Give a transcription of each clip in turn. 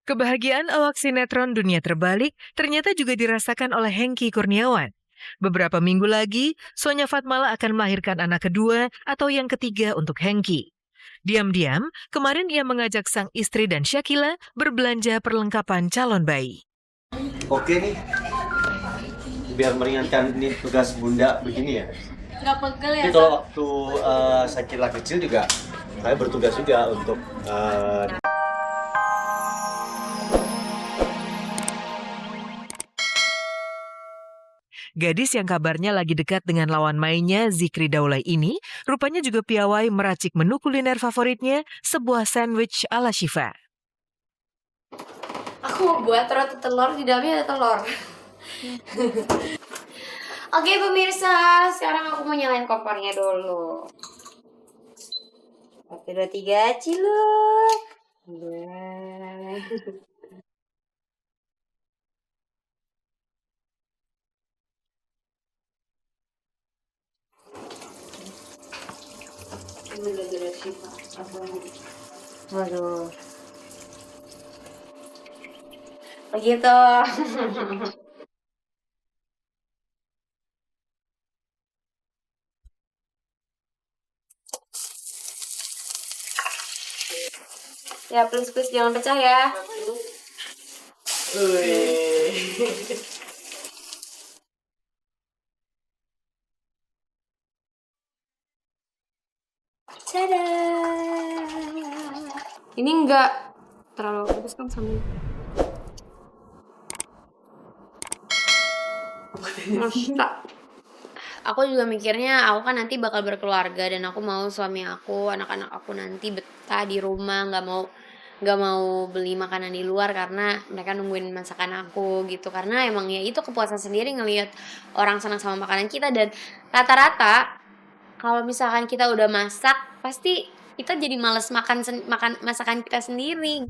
Kebahagiaan awak sinetron Dunia Terbalik ternyata juga dirasakan oleh Hengky Kurniawan. Beberapa minggu lagi, Sonya Fatmala akan melahirkan anak kedua atau yang ketiga untuk Hengky. Diam-diam, kemarin ia mengajak sang istri dan Shakila berbelanja perlengkapan calon bayi. Oke nih, biar meringankan ini tugas bunda begini ya. Nggak pegel ya? Tapi kalau waktu Shakila kecil juga, saya bertugas juga untuk Gadis yang kabarnya lagi dekat dengan lawan mainnya Zikri Daulay ini rupanya juga piawai meracik menu kuliner favoritnya, sebuah sandwich ala Syifa. Aku mau buat roti telur, di dalamnya ada telur. Oke pemirsa, sekarang aku mau nyalain kompornya dulu. 1, 2, 3, ciluk. Waduh. Begitu. Ya please jangan pecah ya. Tada. Ini enggak terlalu bagus kan sama. Aku juga mikirnya aku kan nanti bakal berkeluarga dan aku mau suami aku, anak-anak aku nanti betah di rumah, nggak mau beli makanan di luar karena mereka nungguin masakan aku gitu. Karena emang ya itu kepuasan sendiri ngelihat orang senang sama makanan kita. Dan rata-rata kalau misalkan kita udah masak pasti kita jadi males makan masakan kita sendiri.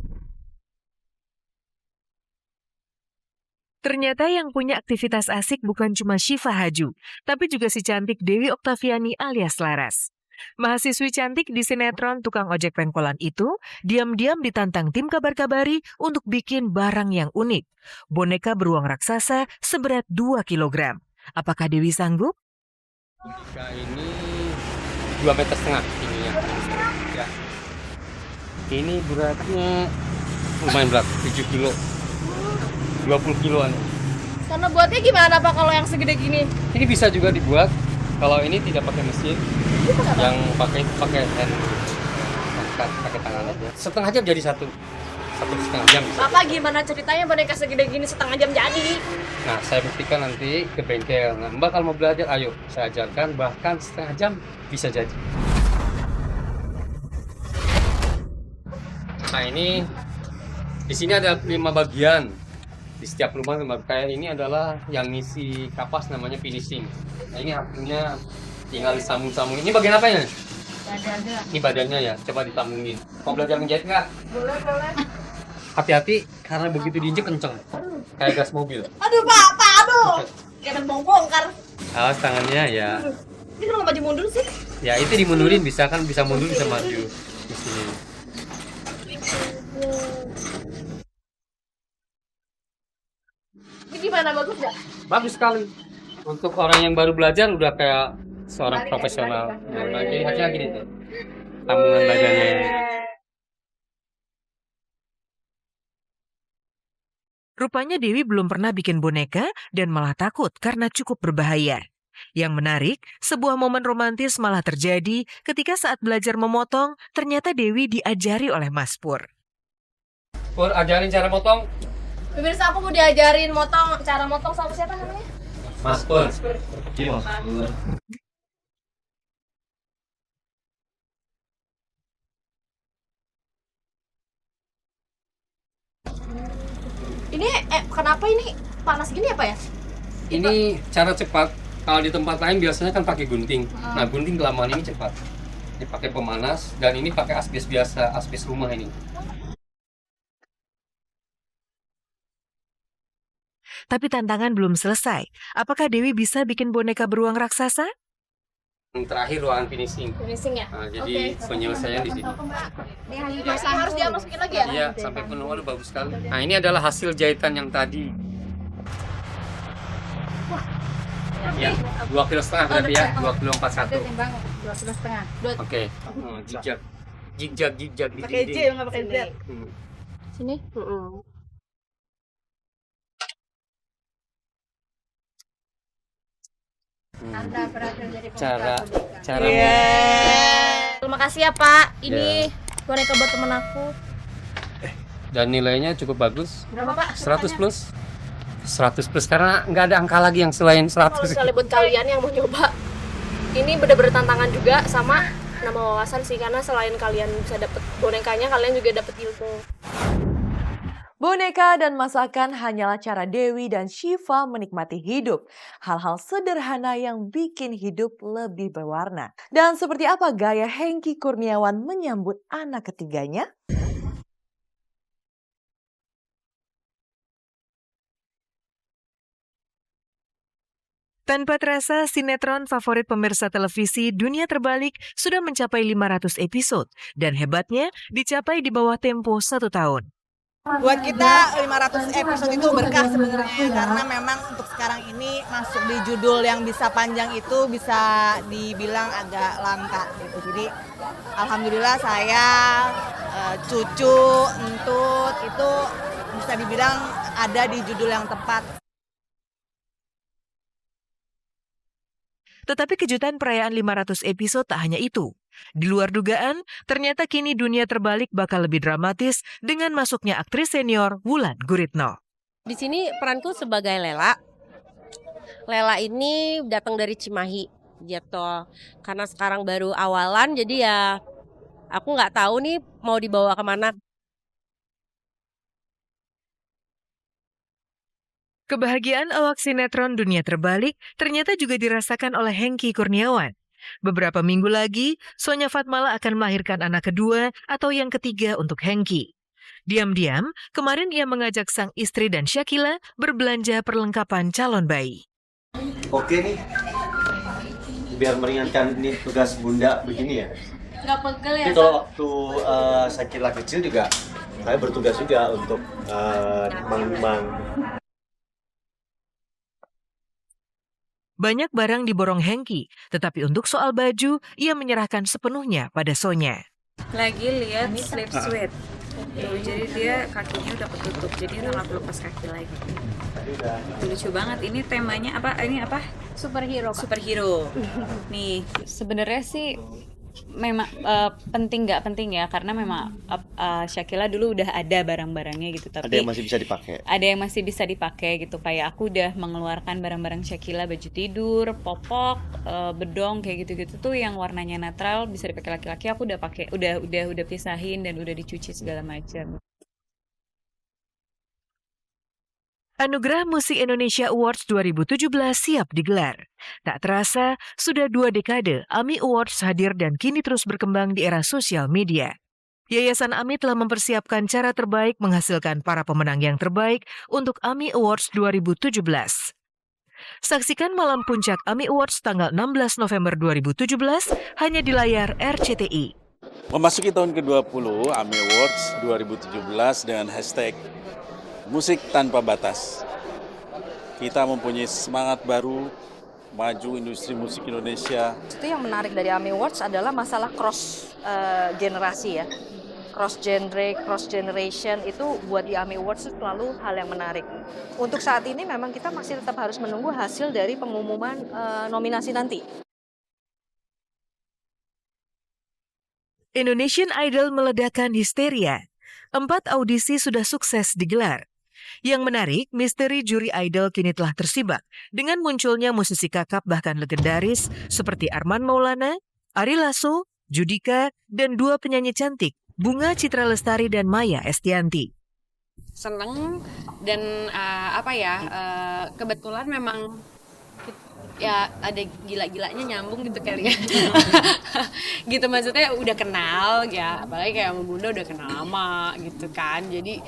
Ternyata yang punya aktivitas asik bukan cuma Syifa Haju, tapi juga si cantik Dewi Oktaviani alias Laras. Mahasiswi cantik di sinetron Tukang Ojek Pengkolan itu diam-diam ditantang tim kabar-kabari untuk bikin barang yang unik. Boneka beruang raksasa seberat 2 kilogram. Apakah Dewi sanggup? Boneka ini 2,5 meter tingginya. Ya. Ini beratnya lumayan berat, 7 kilo. 20 kiloan. Karena buatnya gimana Pak kalau yang segede gini? Ini bisa juga dibuat kalau ini tidak pakai mesin. Yang pakai hand, pakai tangan aja. Setengah jam jadi satu setengah jam bisa. Bapak gimana ceritanya boneka segede gini setengah jam jadi? Nah, saya buktikan nanti ke bengkel. Nah, Mbak kalau mau belajar, ayo saya ajarkan. Bahkan setengah jam bisa jadi. Nah, ini di sini ada 5 bagian. Di setiap rumah kayak ini adalah yang ngisi kapas namanya finishing. Nah, ini hasilnya tinggal disambung-sambung. Ini bagian apa ya? Badannya. Ini badannya ya, coba disambungin. Mau belajar menjahit nggak? Boleh. Hati-hati karena begitu diinjek kenceng, kayak gas mobil. Aduh Pak, aduh. Kayak bongkar. Awas tangannya ya. Ini kenapa maju mundur sih? Ya itu dimundurin bisa kan, bisa mundur bisa maju di sini. Ini gimana, bagus nggak? Bagus sekali. Untuk orang yang baru belajar udah kayak seorang profesional. Nah, lagi hasilnya gini tuh. Tambungan badannya. Rupanya Dewi belum pernah bikin boneka dan malah takut karena cukup berbahaya. Yang menarik, sebuah momen romantis malah terjadi ketika saat belajar memotong, ternyata Dewi diajari oleh Mas Pur. Pur, ajarin cara potong. Pemirsa, aku mau diajarin cara motong sama siapa namanya? Mas Pur. Ini kenapa ini panas gini ya Pak ya? Ini cara cepat. Kalau di tempat lain biasanya kan pakai gunting. Nah, gunting kelamaan ini cepat. Ini pakai pemanas dan ini pakai asbes biasa, asbes rumah ini. Tapi tantangan belum selesai. Apakah Dewi bisa bikin boneka beruang raksasa? Yang terakhir ruangan finishing. Finishing ya? Nah, jadi penyelesaian di sini. Harus dia masukin lagi ya? Iya, sampai penuh. Waduh, bagus sekali. Nah, ini adalah hasil jahitan yang tadi. Ya, 2,5 kilo berarti ya, 2,41 kilo. Timbang 2,5 kilo. Oke. Jigjag. Jigjag di Pakai J dinding. nggak pakai Z. Hmm. Sini? Cara Terima kasih ya Pak. Ini boneka buat temen aku. dan nilainya cukup bagus. Berapa Pak? 100 plus. 100 plus karena nggak ada angka lagi yang selain Kalau 100. sekali buat kalian yang mau nyoba, ini bener-bener tantangan juga sama nama wawasan sih, karena selain kalian bisa dapet bonekanya, kalian juga dapet ilmu. Boneka dan masakan hanyalah cara Dewi dan Syifa menikmati hidup. Hal-hal sederhana yang bikin hidup lebih berwarna. Dan seperti apa gaya Hengky Kurniawan menyambut anak ketiganya? Tanpa terasa, sinetron favorit pemirsa televisi Dunia Terbalik sudah mencapai 500 episode dan hebatnya dicapai di bawah tempo 1 tahun. Buat kita 500 episode itu berkah sebenarnya karena memang untuk sekarang ini masuk di judul yang bisa panjang itu bisa dibilang agak langka gitu. Jadi alhamdulillah saya, cucu, entut itu bisa dibilang ada di judul yang tepat. Tetapi kejutan perayaan 500 episode tak hanya itu. Di luar dugaan, ternyata kini Dunia Terbalik bakal lebih dramatis dengan masuknya aktris senior Wulan Guritno. Di sini peranku sebagai Lela. Lela ini datang dari Cimahi gitu. Karena sekarang baru awalan, jadi ya aku nggak tahu nih mau dibawa kemana. Kebahagiaan awak sinetron Dunia Terbalik ternyata juga dirasakan oleh Hengky Kurniawan. Beberapa minggu lagi, Sonya Fatmala akan melahirkan anak kedua atau yang ketiga untuk Hengky. Diam-diam, kemarin ia mengajak sang istri dan Shakila berbelanja perlengkapan calon bayi. Oke nih, biar meringankan ini tugas bunda begini ya. Nggak pegel ya? Tapi kalau waktu Shakila kecil juga, saya bertugas juga untuk nimbang-nimbang. Banyak barang diborong Hengky, tetapi untuk soal baju, ia menyerahkan sepenuhnya pada Sonya. Lagi lihat slip sweat. Tuh, jadi dia kakinya udah ketutup, jadi udah nggak perlu lepas kaki lagi. Lucu banget. Ini temanya apa? Ini apa? Superhero Pak. Superhero. Nih, sebenarnya sih memang penting nggak penting ya, karena memang Shakila dulu udah ada barang-barangnya gitu, tapi Ada yang masih bisa dipakai. ada yang masih bisa dipakai gitu. Kayak aku udah mengeluarkan barang-barang Shakila, baju tidur, popok, bedong kayak gitu-gitu tuh yang warnanya netral bisa dipakai laki-laki. Aku udah pakai, udah pisahin dan udah dicuci segala macam. Anugerah Musik Indonesia Awards 2017 siap digelar. Tak terasa, sudah 2 dekade AMI Awards hadir dan kini terus berkembang di era sosial media. Yayasan AMI telah mempersiapkan cara terbaik menghasilkan para pemenang yang terbaik untuk AMI Awards 2017. Saksikan malam puncak AMI Awards tanggal 16 November 2017 hanya di layar RCTI. Memasuki tahun ke-20 AMI Awards 2017 dengan hashtag Musik Tanpa Batas. Kita mempunyai semangat baru, maju industri musik Indonesia. Itu yang menarik dari AMI Awards adalah masalah cross generasi ya. Cross genre, cross generation itu buat di AMI Awards itu selalu hal yang menarik. Untuk saat ini memang kita masih tetap harus menunggu hasil dari pengumuman nominasi nanti. Indonesian Idol meledakkan histeria. 4 audisi sudah sukses digelar. Yang menarik, misteri juri idol kini telah tersibak dengan munculnya musisi kakap bahkan legendaris seperti Armand Maulana, Ari Lasso, Judika, dan 2 penyanyi cantik, Bunga Citra Lestari dan Maya Estianti. Seneng dan kebetulan memang ya ada gila-gilanya nyambung gitu kali ya. Gitu maksudnya udah kenal ya, apalagi kayak sama Bunda udah kenal lama gitu kan. Jadi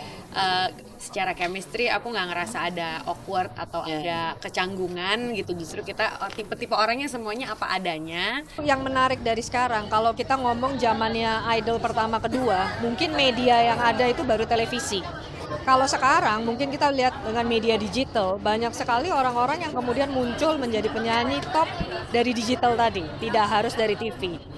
secara chemistry aku nggak ngerasa ada awkward atau ada kecanggungan gitu. Justru kita tipe-tipe orangnya semuanya apa adanya. Yang menarik dari sekarang, kalau kita ngomong zamannya Idol pertama kedua, mungkin media yang ada itu baru televisi. Kalau sekarang mungkin kita lihat dengan media digital, banyak sekali orang-orang yang kemudian muncul menjadi penyanyi top dari digital tadi, tidak harus dari TV.